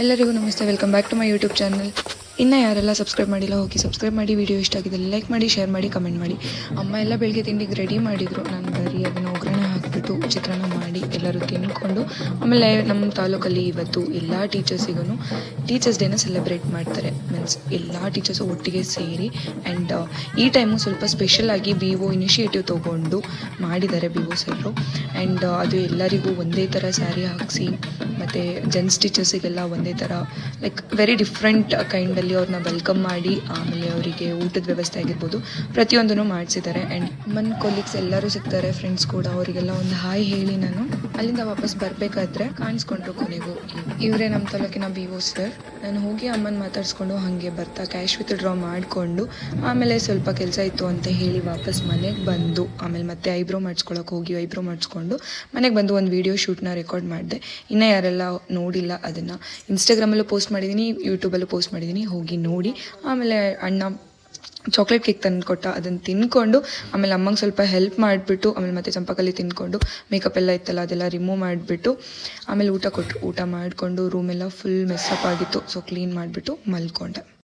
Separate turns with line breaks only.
ಎಲ್ಲರಿಗೂ ನಮಸ್ತೆ, welcome back to my YouTube channel. ಇನ್ನು ಯಾರೆಲ್ಲ ಸಬ್ಸ್ಕ್ರೈಬ್ ಮಾಡಿಲ್ಲ ಹೋಗಿ ಸಬ್ಸ್ಕ್ರೈಬ್ ಮಾಡಿ. ವಿಡಿಯೋ ಇಷ್ಟ ಆಗಿದ್ದಲ್ಲಿ ಲೈಕ್ ಮಾಡಿ, ಶೇರ್ ಮಾಡಿ, ಕಮೆಂಟ್ ಮಾಡಿ. ಅಮ್ಮ ಎಲ್ಲ ಬೆಳಗ್ಗೆ ತಿಂಡಿಗೆ ರೆಡಿ ಮಾಡಿದರು. ನಾನು ಬರೀ ಅದನ್ನು ಒಗ್ಗರಣೆ ಹಾಕಿಬಿಟ್ಟು ಚಿತ್ರಾನ್ನ ಮಾಡಿ ಎಲ್ಲರೂ ತಿಂದ್ಕೊಂಡು, ಆಮೇಲೆ ನಮ್ಮ ತಾಲೂಕಲ್ಲಿ ಇವತ್ತು ಎಲ್ಲ ಟೀಚರ್ಸಿಗೂ ಟೀಚರ್ಸ್ ಡೇನ ಸೆಲೆಬ್ರೇಟ್ ಮಾಡ್ತಾರೆ. ಮೀನ್ಸ್ ಎಲ್ಲ ಟೀಚರ್ಸು ಒಟ್ಟಿಗೆ ಸೇರಿ. ಆ್ಯಂಡ್ ಈ ಟೈಮು ಸ್ವಲ್ಪ ಸ್ಪೆಷಲಾಗಿ BO ಇನಿಷಿಯೇಟಿವ್ ತೊಗೊಂಡು ಮಾಡಿದ್ದಾರೆ BO ಸರ್ರು. ಆ್ಯಂಡ್ ಅದು ಎಲ್ಲರಿಗೂ ಒಂದೇ ಥರ ಸ್ಯಾರಿ ಹಾಕಿಸಿ, ಮತ್ತು ಜೆಂಟ್ಸ್ ಟೀಚರ್ಸಿಗೆಲ್ಲ ಒಂದೇ ಥರ ಲೈಕ್ ವೆರಿ ಡಿಫ್ರೆಂಟ್ ಕೈಂಡಲ್ಲಿ ಅವ್ರನ್ನ ವೆಲ್ಕಮ್ ಮಾಡಿ, ಆಮೇಲೆ ಅವರಿಗೆ ಊಟದ ವ್ಯವಸ್ಥೆ ಆಗಿರ್ಬೋದು ಪ್ರತಿಯೊಂದನ್ನು ಮಾಡಿಸಿದ್ದಾರೆ. ಆ್ಯಂಡ್ ಅಮ್ಮನ ಕೊಲೀಗ್ಸ್ ಎಲ್ಲರೂ ಸಿಗ್ತಾರೆ, ಫ್ರೆಂಡ್ಸ್ ಕೂಡ. ಅವರಿಗೆಲ್ಲ ಒಂದು ಹಾಯ್ ಹೇಳಿ ನಾನು ಅಲ್ಲಿಂದ ವಾಪಸ್ ಬರಬೇಕಾದ್ರೆ ಕಾಣಿಸ್ಕೊಂಡ್ರು ಕೊನೆಗೂ. ಇವರೇ ನಮ್ಮ ತಾಲೂಕಿನ BO ಸರ್. ನಾನು ಹೋಗಿ ಅಮ್ಮನ ಮಾತಾಡಿಸ್ಕೊಂಡು ಹಾಗೆ ಬರ್ತಾ ಕ್ಯಾಶ್ ವಿತ್ ಡ್ರಾ ಮಾಡಿಕೊಂಡು, ಆಮೇಲೆ ಸ್ವಲ್ಪ ಕೆಲಸ ಇತ್ತು ಅಂತ ಹೇಳಿ ವಾಪಸ್ ಮನೆಗೆ ಬಂದು, ಆಮೇಲೆ ಮತ್ತೆ ಐಬ್ರೋ ಮಾಡಿಸ್ಕೊಳಕ್ಕೆ ಹೋಗಿ ಐಬ್ರೋ ಮಾಡಿಸ್ಕೊಂಡು ಮನೆಗೆ ಬಂದು ಒಂದು ವೀಡಿಯೋ ಶೂಟ್ನ ರೆಕಾರ್ಡ್ ಮಾಡಿದೆ. ಇನ್ನೂ ಯಾರೆಲ್ಲ ನೋಡಿಲ್ಲ ಅದನ್ನು ಇನ್ಸ್ಟಾಗ್ರಾಮಲ್ಲೂ ಪೋಸ್ಟ್ ಮಾಡಿದ್ದೀನಿ, ಯೂಟ್ಯೂಬಲ್ಲೂ ಪೋಸ್ಟ್ ಮಾಡಿದ್ದೀನಿ, ಹೋಗಿ ನೋಡಿ. ಆಮೇಲೆ ಅಣ್ಣ ಚಾಕ್ಲೇಟ್ ಕೇಕ್ ತಂದು ಕೊಟ್ಟ, ಅದನ್ನು ತಿಂದ್ಕೊಂಡು ಆಮೇಲೆ ಅಮ್ಮಂಗೆ ಸ್ವಲ್ಪ ಹೆಲ್ಪ್ ಮಾಡಿಬಿಟ್ಟು, ಆಮೇಲೆ ಮತ್ತೆ ಚಂಪಾಕಲ್ಲಿ ತಿಂದ್ಕೊಂಡು ಮೇಕಪ್ ಎಲ್ಲ ಇತ್ತಲ್ಲ ಅದೆಲ್ಲ ರಿಮೂವ್ ಮಾಡಿಬಿಟ್ಟು ಆಮೇಲೆ ಊಟ ಕೊಟ್ಟರು. ಊಟ ಮಾಡಿಕೊಂಡು ರೂಮೆಲ್ಲ ಫುಲ್ ಮೆಸ್ಸಪ್ ಆಗಿತ್ತು, ಸೊ ಕ್ಲೀನ್ ಮಾಡಿಬಿಟ್ಟು ಮಲ್ಕೊಂಡೆ.